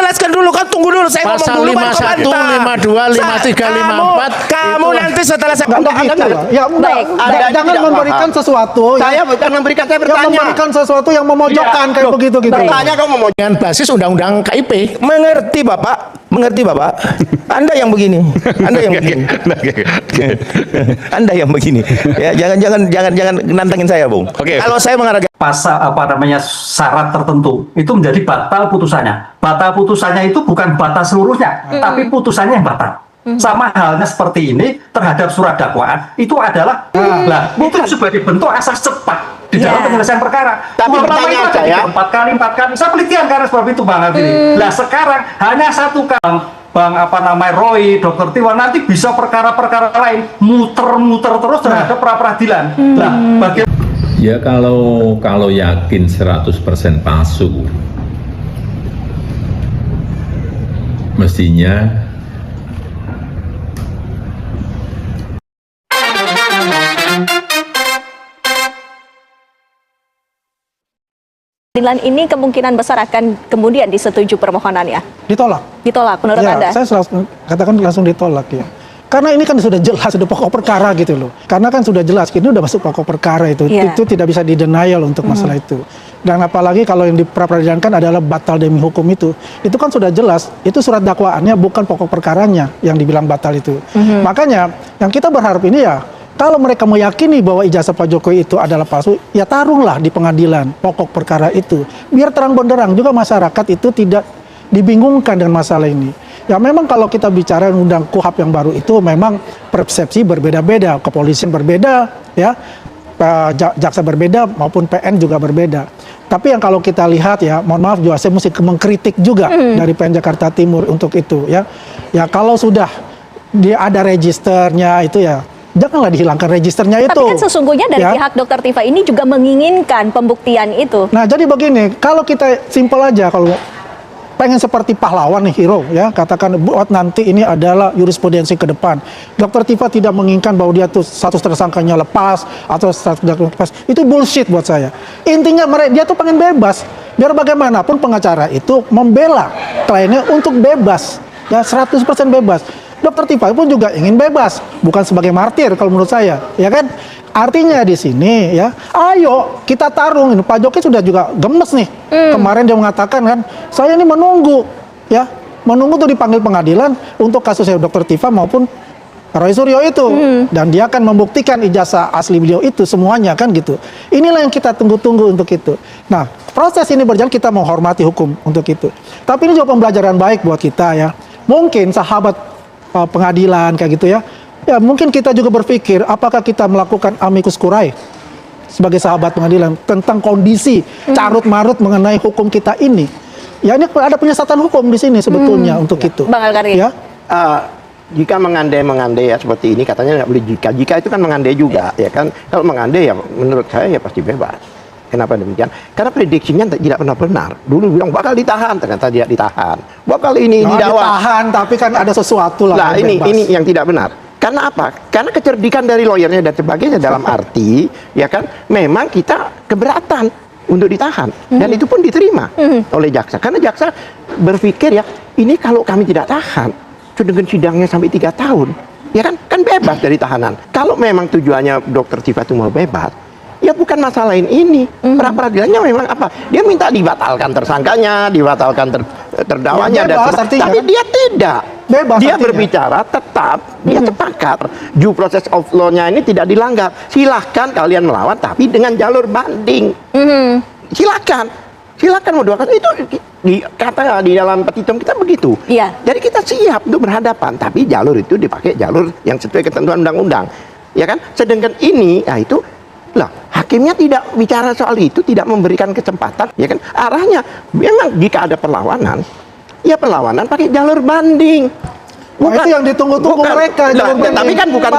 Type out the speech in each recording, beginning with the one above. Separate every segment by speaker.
Speaker 1: jelaskan dulu kan, tunggu dulu saya ngomong
Speaker 2: Pasal
Speaker 1: dulu
Speaker 2: 51, 52, 53, 54.
Speaker 1: Kamu nanti setelah saya
Speaker 3: Ya jangan memberikan sesuatu.
Speaker 4: Saya bukan memberikan, saya bertanya.
Speaker 3: Yang memberikan sesuatu yang memojokkan kayak begitu gitu.
Speaker 4: Bertanya kamu mau
Speaker 2: Dengan basis undang-undang KIP.
Speaker 1: mengerti Bapak, mengerti Bapak. Anda yang begini, Anda yang begini, Anda yang begini. Ya jangan nantangin saya, Bung.
Speaker 2: Oke.
Speaker 1: Kalau saya menghargai
Speaker 5: pasal syarat tertentu itu menjadi batal putusannya. Batal putusannya itu bukan batal seluruhnya, tapi putusannya yang batal. Sama halnya seperti ini terhadap surat dakwaan itu adalah itu sebagai bentuk asas cepat di dalam penyelesaian perkara.
Speaker 4: Tapi pertanyaan saya,
Speaker 5: 4 kali saya penelitian karena sebab itu Bang Alvin. Lah sekarang hanya satu kali Bang Roy, Dr. Tiwan nanti bisa perkara-perkara lain muter-muter terus terhadap pra peradilan. Lah bagaimana?
Speaker 6: Ya kalau yakin 100% palsu, mestinya
Speaker 7: Pengadilan ini kemungkinan besar akan kemudian disetujui permohonannya.
Speaker 3: Ditolak.
Speaker 7: Ditolak menurut
Speaker 3: Ya,
Speaker 7: Anda?
Speaker 3: saya katakan langsung ditolak ya. Karena ini kan sudah jelas, sudah pokok perkara gitu loh. Karena kan sudah jelas, ini udah masuk pokok perkara itu. Itu tidak bisa di-denial untuk masalah itu. Dan apalagi kalau yang diperadilankan adalah batal demi hukum itu kan sudah jelas, itu surat dakwaannya bukan pokok perkaranya yang dibilang batal itu. Makanya yang kita berharap ini ya, kalau mereka meyakini bahwa ijazah Pak Jokowi itu adalah palsu, ya taruhlah di pengadilan pokok perkara itu. Biar terang benderang juga masyarakat itu tidak dibingungkan dengan masalah ini. Ya memang kalau kita bicara undang KUHP yang baru itu memang persepsi berbeda-beda, kepolisian berbeda, ya jaksa berbeda maupun PN juga berbeda. Tapi yang kalau kita lihat ya, mohon maaf juga saya mesti mengkritik juga dari PN Jakarta Timur untuk itu ya. Ya kalau sudah dia ada registernya itu ya, janganlah dihilangkan registernya itu.
Speaker 7: Tapi kan sesungguhnya dari pihak Dr. Tifa ini juga menginginkan pembuktian itu.
Speaker 3: Nah jadi begini, kalau kita simpel aja, kalau pengen seperti pahlawan nih, hero ya, katakan buat nanti ini adalah jurisprudensi ke depan. Dr. Tifa tidak menginginkan bahwa dia tuh status tersangkanya lepas atau status lepas. Itu bullshit buat saya. Intinya dia tuh pengen bebas. Biar bagaimanapun pengacara itu membela kliennya untuk bebas. Ya 100% bebas. Dr. Tifa pun juga ingin bebas, bukan sebagai martir kalau menurut saya, ya kan? Artinya di sini ya, ayo kita tarung. Ini Pak Jokowi sudah juga gemes nih. Kemarin dia mengatakan kan, saya ini menunggu ya, menunggu tuh dipanggil pengadilan untuk kasusnya Dr. Tifa maupun Roy Suryo itu, dan dia akan membuktikan ijazah asli beliau itu semuanya kan gitu. Inilah yang kita tunggu-tunggu untuk itu. Nah, proses ini berjalan, kita menghormati hukum untuk itu. Tapi ini juga pembelajaran baik buat kita ya. Mungkin sahabat pengadilan kayak gitu ya. Ya mungkin kita juga berpikir apakah kita melakukan amicus curiae sebagai sahabat pengadilan tentang kondisi carut-marut mengenai hukum kita ini. Ya ini ada penyesatan hukum di sini sebetulnya untuk itu.
Speaker 7: Bang Al-Karim.
Speaker 3: Ya.
Speaker 4: Jika mengandai ya seperti ini, katanya nggak boleh jika itu kan mengandai juga ya kan. Kalau mengandai ya menurut saya ya pasti bebas. Kenapa demikian? Karena prediksinya tidak pernah benar. Dulu bilang bakal ditahan, ternyata tidak ditahan. Bakal ini didakwa.
Speaker 3: Ditahan, tapi kan ada sesuatu lah.
Speaker 4: Nah ini yang tidak benar. Karena apa? Karena kecerdikan dari lawyernya dan sebagainya dalam arti ya kan, memang kita keberatan untuk ditahan dan itu pun diterima oleh jaksa. Karena jaksa berpikir ya, ini kalau kami tidak tahan, dengan sidangnya sampai 3 tahun, ya kan bebas dari tahanan. Kalau memang tujuannya Dr. Tifa itu mau bebas, ya bukan masalah ini. Pra peradilannya memang apa? Dia minta dibatalkan tersangkanya, dibatalkan terdakwanya,
Speaker 3: ya,
Speaker 4: tapi dia tidak.
Speaker 3: Bebas
Speaker 4: Dia
Speaker 3: artinya.
Speaker 4: berbicara tetap, dia sepakat due process of law-nya ini tidak dilanggar. Silahkan kalian melawan, tapi dengan jalur banding. Silakan mau doakan. Itu kata di dalam petitum kita begitu.
Speaker 7: Iya.
Speaker 4: Jadi kita siap untuk berhadapan, tapi jalur itu dipakai jalur yang sesuai ketentuan undang-undang. Ya kan? Sedangkan ini, ya itu lah, hakimnya tidak bicara soal itu, tidak memberikan kesempatan, ya kan? Arahnya memang jika ada perlawanan, ya perlawanan pakai jalur banding.
Speaker 3: Bukan, itu yang ditunggu-tunggu mereka.
Speaker 4: Tapi kan bukan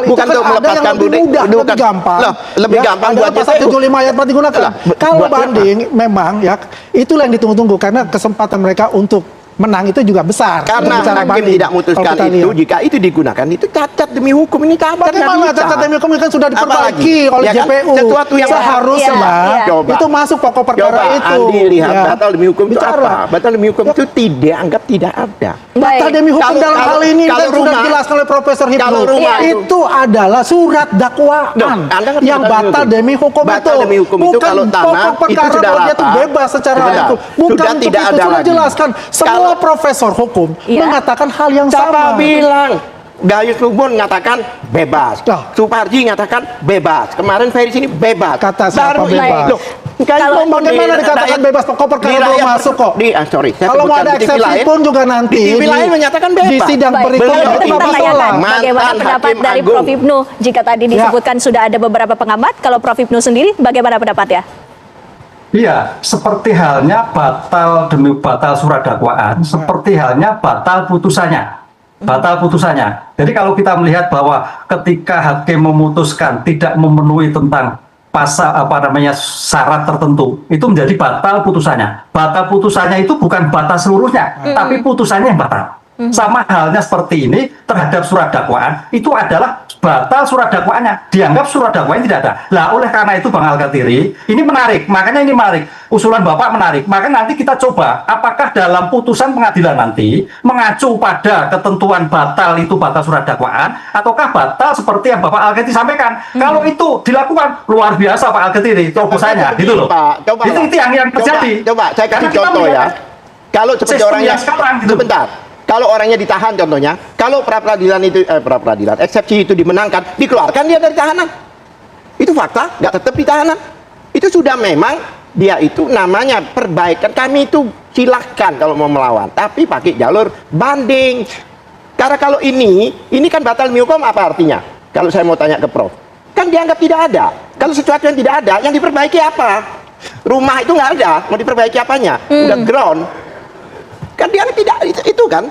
Speaker 4: untuk melepaskan
Speaker 3: lebih mudah, lebih gampang.
Speaker 4: Lebih gampang buat
Speaker 3: pasal 75 ayat 4 digunakan. Kalau banding memang ya itulah yang ditunggu-tunggu karena kesempatan mereka untuk menang itu juga besar.
Speaker 4: Karena
Speaker 3: Secara
Speaker 4: hakim
Speaker 3: banding,
Speaker 4: tidak memutuskan
Speaker 3: kalau kita
Speaker 4: itu,
Speaker 3: lihat.
Speaker 4: jika itu digunakan, itu cacat demi hukum. Ini cacat.
Speaker 3: Bagaimana
Speaker 4: nggak bisa.
Speaker 3: cacat demi hukum ini kan sudah diperbaiki
Speaker 4: Apalagi,
Speaker 3: oleh
Speaker 4: ya kan,
Speaker 3: JPU.
Speaker 4: sesuatu yang
Speaker 3: Seharusnya
Speaker 7: Iya.
Speaker 4: Coba.
Speaker 3: itu masuk pokok perkara
Speaker 4: Coba
Speaker 3: itu.
Speaker 4: Andi lihat
Speaker 3: Ya.
Speaker 4: batal demi hukum itu
Speaker 3: Bicara.
Speaker 4: apa? Batal demi hukum itu tidak anggap tidak ada.
Speaker 3: Batal
Speaker 7: Baik.
Speaker 3: demi hukum
Speaker 4: Kalau-
Speaker 3: dalam hal ini
Speaker 4: kalau
Speaker 3: kan sudah
Speaker 4: rumah-
Speaker 3: dijelaskan oleh Profesor Hipnu.
Speaker 4: kalau rumah
Speaker 3: itu adalah surat dakwaan
Speaker 4: Loh, Anda ngerti
Speaker 3: yang batal demi hukum
Speaker 4: Batal
Speaker 3: itu.
Speaker 4: demi hukum itu
Speaker 3: Bukan
Speaker 4: kalau tanah
Speaker 3: pokok
Speaker 4: itu
Speaker 3: perkara
Speaker 4: sudah
Speaker 3: bahwa dia itu
Speaker 4: rata.
Speaker 3: bebas secara
Speaker 4: Sebentar.
Speaker 3: hukum. Bukan
Speaker 4: Sudah
Speaker 3: untuk
Speaker 4: tidak
Speaker 3: itu
Speaker 4: ada
Speaker 3: sudah
Speaker 4: lagi.
Speaker 3: jelaskan. Semua
Speaker 4: Kalau-
Speaker 3: profesor hukum
Speaker 7: Iya.
Speaker 3: mengatakan hal yang
Speaker 4: Siapa
Speaker 3: sama.
Speaker 4: bilang? Gayus Lubun mengatakan bebas.
Speaker 3: Lah.
Speaker 4: Suparji mengatakan bebas. Kemarin Ferry sini bebas.
Speaker 3: Kata siapa
Speaker 4: Baru
Speaker 3: bebas?
Speaker 4: Loh, Gayus
Speaker 7: Kalau-
Speaker 4: Lubun
Speaker 3: Bagaimana
Speaker 4: di
Speaker 3: dikatakan
Speaker 4: rakyat-
Speaker 3: bebas? Pokok perkara
Speaker 4: di
Speaker 3: belum
Speaker 4: rakyat-
Speaker 3: masuk kok.
Speaker 4: sorry, saya
Speaker 3: Kalau mau
Speaker 4: sebutkan
Speaker 3: ada
Speaker 4: di TV
Speaker 3: eksepsi
Speaker 4: lain,
Speaker 3: pun juga nanti
Speaker 4: di TV lain menyatakan bebas.
Speaker 3: di sidang
Speaker 7: Baik.
Speaker 3: berikutnya
Speaker 4: Beliau
Speaker 3: itu
Speaker 7: Kita
Speaker 3: nggak
Speaker 4: itu
Speaker 3: masalah.
Speaker 7: tanyakan bagaimana
Speaker 4: Mantan
Speaker 7: pendapat
Speaker 4: Hakim
Speaker 7: dari
Speaker 4: Agung.
Speaker 7: Prof. Hipnu. Jika tadi
Speaker 3: Ya.
Speaker 7: disebutkan sudah ada beberapa pengamat, kalau Prof. Hipnu sendiri bagaimana pendapatnya?
Speaker 5: Iya, seperti halnya batal demi batal surat dakwaan, seperti halnya batal putusannya. Batal putusannya. Jadi kalau kita melihat bahwa ketika hakim memutuskan tidak memenuhi tentang pasal syarat tertentu, itu menjadi batal putusannya. Batal putusannya itu bukan batal seluruhnya, tapi putusannya yang batal. Sama halnya seperti ini terhadap surat dakwaan, itu adalah batal surat dakwaannya. Dianggap surat dakwaannya tidak ada. Lah oleh karena itu Bang Al-Katiri, ini menarik. Makanya ini menarik. Usulan Bapak menarik. Maka nanti kita coba apakah dalam putusan pengadilan nanti mengacu pada ketentuan batal itu batal surat dakwaan ataukah batal seperti yang Bapak Al-Katiri sampaikan. Kalau itu dilakukan luar biasa Pak Al-Katiri, terobosannya gitu loh.
Speaker 4: Pak, coba
Speaker 5: itu yang terjadi.
Speaker 4: Coba saya kasih
Speaker 5: Karena kita
Speaker 4: contoh ya.
Speaker 5: melihat
Speaker 4: Kalau seperti
Speaker 5: sistem
Speaker 4: orangnya
Speaker 5: yang sekarang gitu.
Speaker 4: sebentar. Kalau orangnya ditahan contohnya, kalau pra-peradilan eksepsi itu dimenangkan, dikeluarkan dia dari tahanan. Itu fakta, nggak tetap di tahanan. Itu sudah memang dia itu namanya perbaikan. Kami itu silahkan kalau mau melawan, tapi pakai jalur banding. Karena kalau ini kan batal demi hukum apa artinya? Kalau saya mau tanya ke Prof, kan dianggap tidak ada. Kalau sesuatu yang tidak ada, yang diperbaiki apa? Rumah itu nggak ada, mau diperbaiki apanya? Udah ground. Kan dia tidak itu kan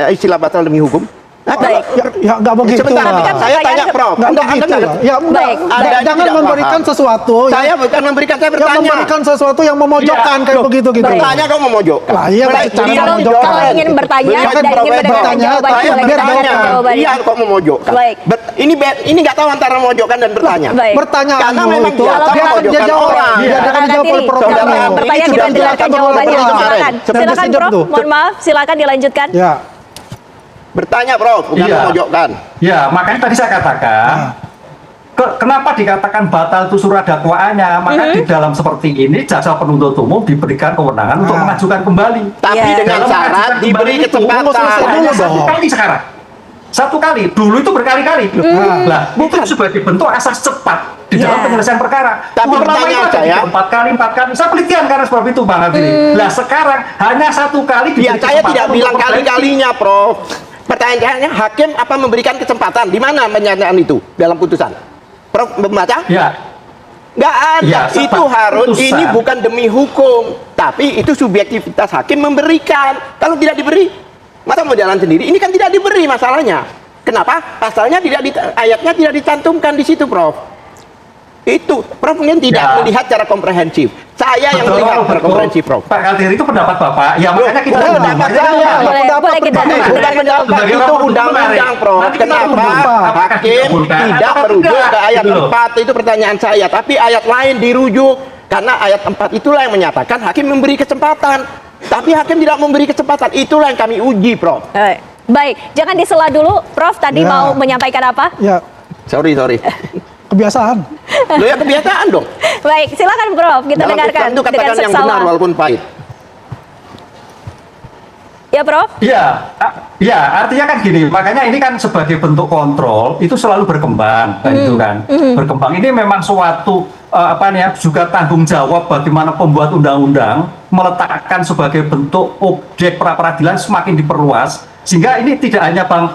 Speaker 4: istilah batal demi hukum. Nah,
Speaker 7: Baik.
Speaker 3: Ya nggak begitu
Speaker 4: sebentar,
Speaker 3: lah.
Speaker 7: kan
Speaker 4: saya tanya
Speaker 7: pertanyaan-
Speaker 4: Prof.
Speaker 3: Nggak
Speaker 4: Anda
Speaker 3: begitu
Speaker 4: nggak
Speaker 3: lah.
Speaker 4: ngerti.
Speaker 3: Ya,
Speaker 7: Baik.
Speaker 4: Anda
Speaker 3: jangan
Speaker 4: tidak
Speaker 3: memberikan
Speaker 4: paham.
Speaker 3: sesuatu
Speaker 4: Saya bukan memberikan, saya
Speaker 3: yang
Speaker 4: bertanya.
Speaker 3: memberikan sesuatu yang memojokkan
Speaker 5: Iya.
Speaker 3: kayak
Speaker 5: Loh,
Speaker 3: begitu gitu.
Speaker 7: baik.
Speaker 4: Bertanya kau memojokkan.
Speaker 3: Lah, iya,
Speaker 4: Baik,
Speaker 3: cara
Speaker 4: beliau
Speaker 3: memojokkan.
Speaker 7: Kalau ingin bertanya
Speaker 4: Beliau
Speaker 7: dan
Speaker 3: kan
Speaker 7: ingin mendengarkan
Speaker 3: bertanya,
Speaker 7: jawaban,
Speaker 3: saya
Speaker 7: boleh
Speaker 3: biar
Speaker 7: mendengarkan
Speaker 3: jawab.
Speaker 7: jawabannya.
Speaker 4: Iya kok memojokkan.
Speaker 7: Baik.
Speaker 4: Ini nggak tahu antara memojokkan dan bertanya.
Speaker 7: Baik.
Speaker 3: Pertanyaan
Speaker 4: Karena memang
Speaker 3: itu
Speaker 4: biasa
Speaker 3: biar
Speaker 4: memojokkan
Speaker 3: dia jawab.
Speaker 4: orang.
Speaker 3: Dia akan dijawab oleh Prof.
Speaker 4: Saudara
Speaker 3: Hipnu.
Speaker 4: Andri
Speaker 7: Pertanyaan
Speaker 4: sudah
Speaker 7: kita dengarkan
Speaker 4: menjelaskan
Speaker 7: jawabannya.
Speaker 4: beberapa
Speaker 7: Silakan.
Speaker 4: kemarin.
Speaker 7: Silakan
Speaker 3: Presiden
Speaker 7: Prof.
Speaker 3: tuh.
Speaker 7: Mohon maaf, silakan dilanjutkan.
Speaker 3: Ya.
Speaker 4: Bertanya Prof, bukan
Speaker 5: Iya.
Speaker 4: memojokkan.
Speaker 5: Ya, makanya tadi saya katakan, kenapa dikatakan batal itu surat dakwaannya? Maka di dalam seperti ini, jaksa penuntut umum diberikan kewenangan untuk mengajukan kembali.
Speaker 4: Tapi
Speaker 7: Iya.
Speaker 4: dengan
Speaker 5: Dalam
Speaker 4: syarat
Speaker 5: mengajukan
Speaker 4: diberi
Speaker 5: kembali itu,
Speaker 4: kesempatan.
Speaker 5: hanya satu kali sekarang. Satu kali, dulu itu berkali-kali. Lah, itu sebagai bentuk asas cepat di dalam
Speaker 7: Iya.
Speaker 5: penyelesaian perkara.
Speaker 4: Tapi
Speaker 5: Ulama
Speaker 4: pertanyaan
Speaker 5: itu ada
Speaker 4: saya-
Speaker 5: 4 kali. Saya pelitian karena sebab itu Bang Adri. Lah sekarang hanya satu kali
Speaker 4: Ya,
Speaker 5: diberi
Speaker 4: saya
Speaker 5: kesempatan
Speaker 4: tidak
Speaker 5: untuk
Speaker 4: bilang
Speaker 5: memperbaiki.
Speaker 4: kali-kalinya, Prof. Pertanyaannya, hakim apa memberikan kesempatan? Di mana pernyataan itu dalam putusan? Prof membaca?
Speaker 5: Ya,
Speaker 4: Nggak ada.
Speaker 5: Ya,
Speaker 4: Itu
Speaker 5: sebab
Speaker 4: harus,
Speaker 5: putusan.
Speaker 4: ini bukan demi hukum, tapi itu subjektivitas hakim memberikan. Kalau tidak diberi, masa mau jalan sendiri? Ini kan tidak diberi masalahnya. Kenapa? Pasalnya ayatnya tidak dicantumkan di situ, Prof. Itu, Prof mungkin tidak
Speaker 5: Ya.
Speaker 4: melihat secara komprehensif. Saya yang
Speaker 5: betul,
Speaker 4: melihat secara
Speaker 5: betul.
Speaker 4: komprehensif, Prof.
Speaker 5: Pak Katiri itu pendapat Bapak. Ya makanya kita
Speaker 4: bukan pendapat saya.
Speaker 7: Boleh kita
Speaker 4: Bukan pendapat,
Speaker 5: Sebagai
Speaker 4: itu
Speaker 5: orang
Speaker 4: undang-undang, Prof.
Speaker 5: Nanti kita
Speaker 4: Kenapa
Speaker 5: tunggu. Apakah
Speaker 4: hakim
Speaker 5: dikabulkan
Speaker 4: tidak
Speaker 5: atau
Speaker 4: merujuk
Speaker 5: tidak?
Speaker 4: ke ayat
Speaker 5: Gitu loh.
Speaker 4: 4? Itu pertanyaan saya. Tapi ayat lain dirujuk. Karena ayat 4 itulah yang menyatakan hakim memberi kesempatan. Tapi hakim tidak memberi kesempatan. Itulah yang kami uji, Prof.
Speaker 7: Baik, jangan disela dulu. Prof tadi
Speaker 3: Ya.
Speaker 7: mau menyampaikan apa?
Speaker 3: Ya,
Speaker 4: Sorry.
Speaker 3: kebiasaan.
Speaker 4: Lo ya kebiasaan dong.
Speaker 7: Baik, silakan Prof. Kita
Speaker 4: Dalam
Speaker 7: dengarkan
Speaker 4: Islam itu
Speaker 7: dengan
Speaker 4: katakan yang benar
Speaker 7: seksama.
Speaker 4: walaupun pahit.
Speaker 7: Ya Prof.
Speaker 5: Ya, artinya kan gini. Makanya ini kan sebagai bentuk kontrol itu selalu berkembang, kan itu kan. Berkembang ini memang suatu juga tanggung jawab bagaimana pembuat undang-undang meletakkan sebagai bentuk objek pra-peradilan semakin diperluas sehingga ini tidak hanya Bang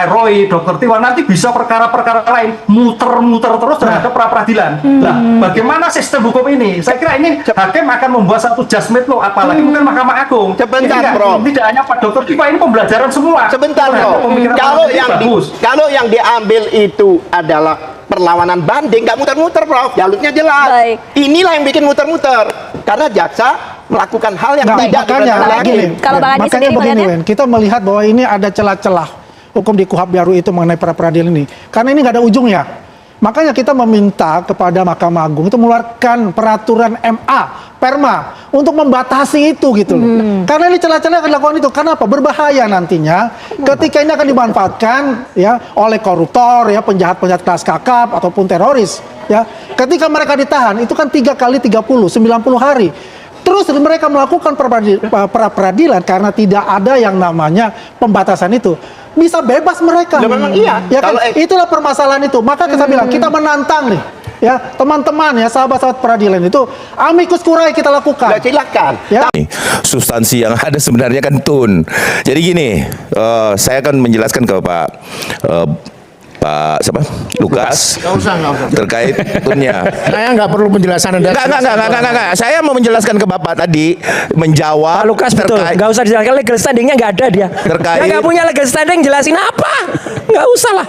Speaker 5: Roy, Dr. Tiwan nanti bisa perkara-perkara lain muter-muter terus terhadap pra-peradilan. Nah, bagaimana sistem hukum ini? Saya kira ini hakim akan membuat satu judgment law, apalagi mungkin Mahkamah Agung.
Speaker 4: Sebentar,
Speaker 5: Jadi
Speaker 4: Prof.
Speaker 5: Tidak hanya Pak Dr. Tiwan, ini pembelajaran semua.
Speaker 4: Sebentar,
Speaker 5: Terhadap
Speaker 4: Prof.
Speaker 5: pemikiran
Speaker 4: Kalau
Speaker 5: Pak
Speaker 4: yang
Speaker 5: bagus.
Speaker 4: kalau yang diambil itu adalah perlawanan banding, nggak muter-muter, Prof. Jalurnya jelas.
Speaker 7: Baik.
Speaker 4: Inilah yang bikin muter-muter. Karena jaksa melakukan hal yang
Speaker 3: Nah,
Speaker 4: tidak
Speaker 3: makanya
Speaker 4: diperbolehkan.
Speaker 3: gini,
Speaker 7: Kalau Bang Andi
Speaker 3: makanya
Speaker 7: sendiri
Speaker 3: begini,
Speaker 7: melihatnya?
Speaker 3: Wen, kita melihat bahwa ini ada celah-celah hukum di KUHP baru itu mengenai pra peradilan ini. Karena ini nggak ada ujungnya. Makanya kita meminta kepada Mahkamah Agung itu mengeluarkan peraturan MA, Perma, untuk membatasi itu gitu loh. Karena ini celah-celah yang dilakukan itu. Kenapa? Berbahaya nantinya ketika ini akan dimanfaatkan ya oleh koruptor, ya penjahat-penjahat kelas kakap ataupun teroris. Ya, ketika mereka ditahan itu kan 3 kali 30, 90 hari. Terus mereka melakukan pra peradilan karena tidak ada yang namanya pembatasan itu. Bisa bebas mereka.
Speaker 4: Ya, memang iya.
Speaker 3: Ya kan?
Speaker 4: Kalau
Speaker 3: Itulah permasalahan itu. Maka kita bilang kita menantang nih. Ya, teman-teman ya, sahabat-sahabat peradilan itu amicus curiae kita lakukan.
Speaker 4: Ya, silakan.
Speaker 3: Ya.
Speaker 1: Substansi yang ada sebenarnya kan tun. Jadi gini, saya akan menjelaskan ke Pak siapa? Lukas.
Speaker 2: Nggak usah.
Speaker 1: Terkait tunnya.
Speaker 2: Saya nggak perlu penjelasan Anda.
Speaker 1: Enggak. Saya mau menjelaskan ke Bapak tadi menjawab
Speaker 8: Pak Lukas betul, nggak usah dijelaskan legal standingnya nggak ada dia.
Speaker 1: Terkait-
Speaker 8: Dia nggak punya legal standing, jelasin apa? Nggak usah lah.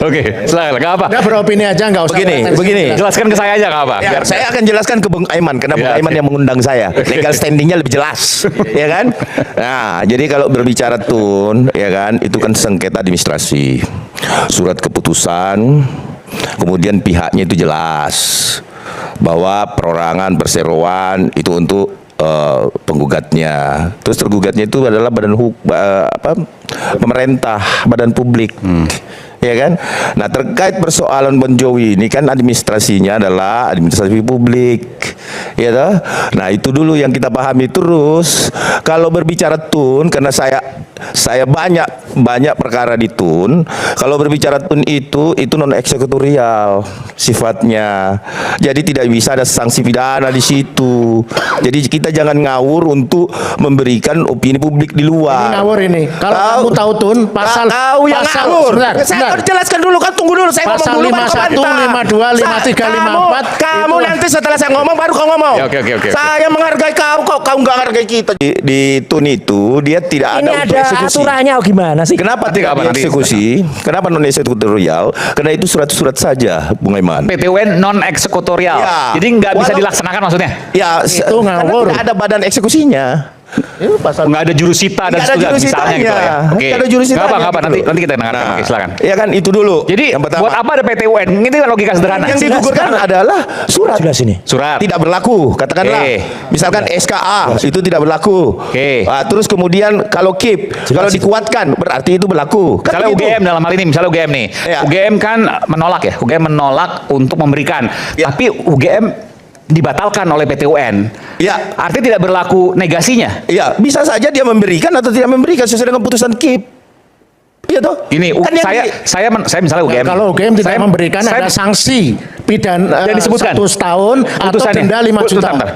Speaker 9: Oke, silakan. Nggak apa.
Speaker 2: Anda beropini aja, nggak usah.
Speaker 1: Begini.
Speaker 9: Jelaskan ke saya aja nggak apa.
Speaker 1: Ya,
Speaker 9: Biar
Speaker 1: saya akan jelaskan ke Bung Aiman karena Bung
Speaker 9: Ya,
Speaker 1: Aiman
Speaker 9: oke.
Speaker 1: yang mengundang saya. Legal standingnya lebih jelas, ya kan? Nah, jadi kalau berbicara tun, ya kan, itu kan sengketa administrasi, surat keputusan, kemudian pihaknya itu jelas bahwa perorangan perseroan itu untuk penggugatnya. Terus tergugatnya itu adalah pemerintah, badan publik. Ya kan? Nah, terkait persoalan Bon Jovi ini kan administrasinya adalah administrasi publik. Ya toh? Nah, itu dulu yang kita pahami. Terus kalau berbicara tun, karena saya banyak perkara di tun. Kalau berbicara tun itu non eksekutorial sifatnya. Jadi tidak bisa ada sanksi pidana di situ. Jadi kita jangan ngawur untuk memberikan opini publik di luar.
Speaker 2: Ini ngawur ini. Kalau kamu tahu tun, pasal
Speaker 1: tahu yang ngawur.
Speaker 2: Sebentar.
Speaker 1: Saya jelaskan dulu kan, tunggu dulu saya
Speaker 2: Pasal
Speaker 1: ngomong dulu
Speaker 2: 51, 52, 53, 54.
Speaker 1: Kamu nanti setelah saya ngomong baru kau ngomong.
Speaker 9: Ya, oke.
Speaker 1: Saya menghargai kau, kau nggak hargai kita. Di tun itu dia tidak
Speaker 8: Ini
Speaker 1: ada untuk
Speaker 8: ada
Speaker 1: eksekusi.
Speaker 8: aturannya gimana sih?
Speaker 1: Kenapa tidak
Speaker 9: apa nanti?
Speaker 1: dieksekusi? Kenapa non eksekutorial? Karena itu surat-surat saja, Bung Aiman.
Speaker 9: PTUN non eksekutorial.
Speaker 1: Ya.
Speaker 9: Jadi nggak bisa
Speaker 1: Walau-
Speaker 9: dilaksanakan maksudnya.
Speaker 1: Ya,
Speaker 2: Itu ngawur.
Speaker 1: karena tidak ada badan eksekusinya.
Speaker 9: Nggak ada jurusita dan
Speaker 1: Nggak ada
Speaker 9: seterusnya misalnya gitu
Speaker 1: jurusitanya.
Speaker 9: ya. Oke.
Speaker 1: Nggak ada jurusitanya
Speaker 9: Nggak apa.
Speaker 1: gitu.
Speaker 9: Nanti kita dengarkan. Oke, silakan.
Speaker 1: Ya kan itu dulu.
Speaker 9: Jadi
Speaker 1: yang pertama.
Speaker 9: buat apa ada PTUN? Ini kan logika sederhana.
Speaker 1: Yang digugurkan adalah surat.
Speaker 8: Jelas ini.
Speaker 9: Surat.
Speaker 1: Tidak berlaku, katakanlah.
Speaker 9: Oke.
Speaker 1: Misalkan SKA itu tidak berlaku.
Speaker 9: Oke.
Speaker 1: Terus kemudian kalau KIP, kalau dikuatkan berarti itu berlaku. Kan
Speaker 9: Misalnya
Speaker 1: begitu.
Speaker 9: UGM dalam hal ini, misalnya UGM nih.
Speaker 1: Ya.
Speaker 9: UGM kan menolak ya. UGM menolak untuk memberikan.
Speaker 1: Ya.
Speaker 9: Tapi UGM dibatalkan oleh PTUN.
Speaker 1: Ya.
Speaker 9: Artinya tidak berlaku negasinya.
Speaker 1: Iya, bisa saja dia memberikan atau tidak memberikan sesuai dengan putusan KIP. Iya toh?
Speaker 9: Ini
Speaker 1: Kan yang
Speaker 9: saya misalnya UGM.
Speaker 2: Kalau UGM tidak
Speaker 9: Saya-
Speaker 2: memberikan
Speaker 9: saya-
Speaker 2: ada sanksi pidana
Speaker 9: yang disebutkan
Speaker 2: 1 tahun atau
Speaker 9: putusannya.
Speaker 2: denda 5 juta.
Speaker 9: Bentar.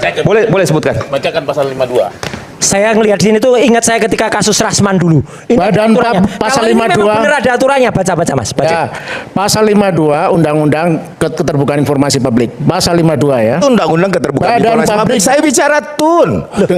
Speaker 9: Boleh sebutkan.
Speaker 2: Bacakan pasal 52.
Speaker 8: Saya ngelihat di sini tuh ingat saya ketika kasus Rasman dulu. Ini
Speaker 2: Badan
Speaker 8: aturannya.
Speaker 2: pasal
Speaker 8: Kalau ini memang
Speaker 2: 52.
Speaker 8: benar ada aturannya, baca Mas, baca.
Speaker 2: Ya, pasal 52 Undang-Undang Keterbukaan Informasi Publik. Pasal 52 ya.
Speaker 1: Undang-undang keterbukaan
Speaker 2: Badan
Speaker 1: informasi publik.
Speaker 2: publik.
Speaker 1: Saya bicara tun.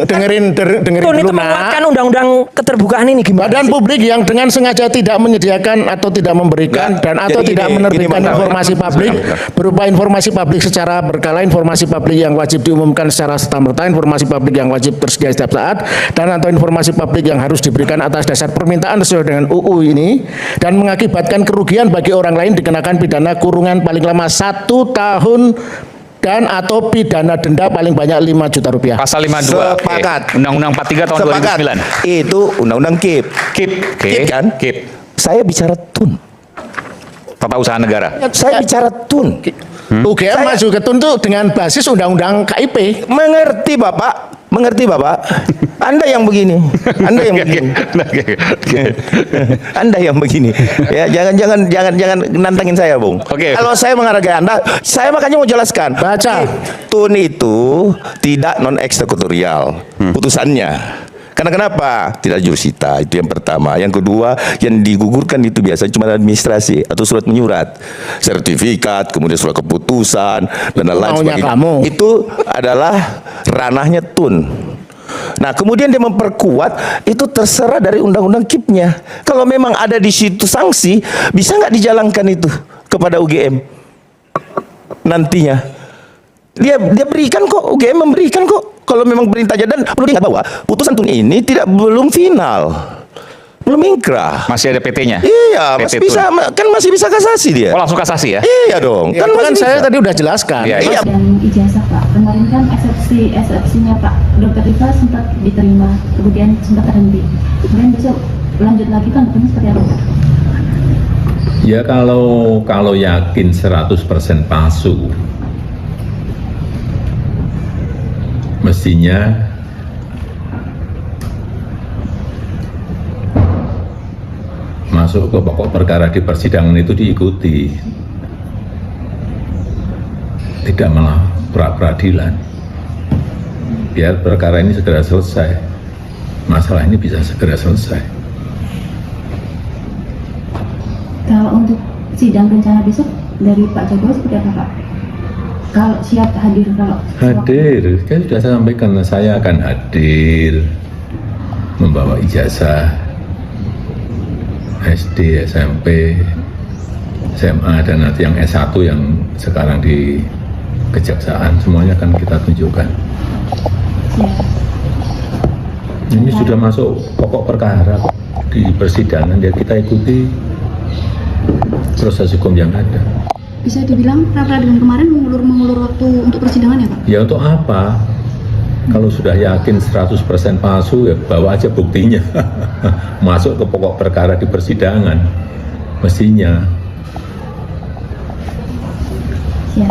Speaker 2: Dengerin
Speaker 8: Tuh, itu
Speaker 2: dulu
Speaker 8: menguatkan
Speaker 2: nak.
Speaker 8: undang-undang keterbukaan ini gimana?
Speaker 2: Badan
Speaker 8: sih?
Speaker 2: publik yang dengan sengaja tidak menyediakan atau tidak memberikan
Speaker 1: Enggak.
Speaker 2: dan atau
Speaker 1: Jadi
Speaker 2: tidak
Speaker 1: gini,
Speaker 2: menerbitkan
Speaker 1: Bang.
Speaker 2: informasi publik berupa informasi publik secara berkala, informasi publik yang wajib diumumkan secara serta-merta, informasi publik yang wajib tersedia setiap saat, dan atau informasi publik yang harus diberikan atas dasar permintaan sesuai dengan UU ini dan mengakibatkan kerugian bagi orang lain dikenakan pidana kurungan paling lama 1 tahun dan atau pidana denda paling banyak 5 juta rupiah.
Speaker 9: Pasal 52. Oke.
Speaker 1: Sepakat.
Speaker 9: Undang-Undang 43 tahun
Speaker 1: Sepakat.
Speaker 9: 2009.
Speaker 1: Itu undang-undang KIP.
Speaker 9: KIP. Oke.
Speaker 1: KIP kan?
Speaker 9: KIP.
Speaker 1: Saya bicara tun.
Speaker 9: Tata usaha negara.
Speaker 1: Saya bicara tun.
Speaker 2: UGM maju ke tuntut dengan basis undang-undang KIP.
Speaker 1: Mengerti Bapak? Mengerti Bapak? Anda yang begini. Anda yang begini. Anda yang begini. Ya, jangan nantangin saya, Bung.
Speaker 9: Oke.
Speaker 1: Kalau saya menghargai Anda, saya makanya mau jelaskan.
Speaker 2: Baca.
Speaker 1: Tun itu tidak non eksekutorial putusannya. Karena kenapa? Tidak jurusita, itu yang pertama. Yang kedua, yang digugurkan itu biasanya cuma administrasi atau surat menyurat, sertifikat, kemudian surat keputusan dan lain
Speaker 2: Maunya
Speaker 1: sebagainya.
Speaker 2: kamu.
Speaker 1: Itu adalah ranahnya tun. Nah, kemudian dia memperkuat itu terserah dari undang-undang KIP-nya. Kalau memang ada di situ sanksi, bisa nggak dijalankan itu kepada UGM nantinya? Dia berikan kok, UGM memberikan kok. kalau memang perintahnya, dan perlu diingat bahwa putusan tun ini belum final, belum ingkrah.
Speaker 9: Masih ada PT-nya.
Speaker 1: Iya,
Speaker 9: PT
Speaker 1: masih bisa,
Speaker 9: Tun.
Speaker 1: kan masih bisa kasasi dia.
Speaker 9: Oh, langsung kasasi ya?
Speaker 1: Iya dong,
Speaker 2: Ya,
Speaker 1: kan
Speaker 2: itu
Speaker 1: masih
Speaker 2: kan saya
Speaker 1: bisa.
Speaker 2: tadi udah jelaskan.
Speaker 9: Iya, iya.
Speaker 10: Dan ijazah Pak, kemarin kan eksepsinya Pak Dr. Tiva sempat diterima, kemudian sempat terhenti. Kemudian besok lanjut lagi kan hukumnya seperti apa Pak?
Speaker 6: Ya kalau yakin 100% palsu, mestinya masuk ke pokok perkara di persidangan itu diikuti, tidak malah pra-peradilan, biar perkara ini segera selesai, masalah ini bisa segera selesai.
Speaker 10: Kalau untuk sidang rencana besok dari Pak Jokowi seperti apa Pak? Kalau siap hadir kalau
Speaker 6: Hadir, kan sudah saya sampaikan, saya akan hadir membawa ijazah SD, SMP, SMA, dan nanti yang S1 yang sekarang di Kejaksaan, semuanya akan kita tunjukkan. Ini sudah masuk pokok perkara di persidangan, ya kita ikuti proses hukum yang ada.
Speaker 10: bisa dibilang pra-peradilan kemarin mengulur waktu untuk persidangan ya Pak?
Speaker 6: Ya untuk apa? Kalau sudah yakin 100% palsu, ya bawa aja buktinya. Masuk ke pokok perkara di persidangan. Mestinya.
Speaker 10: Ya.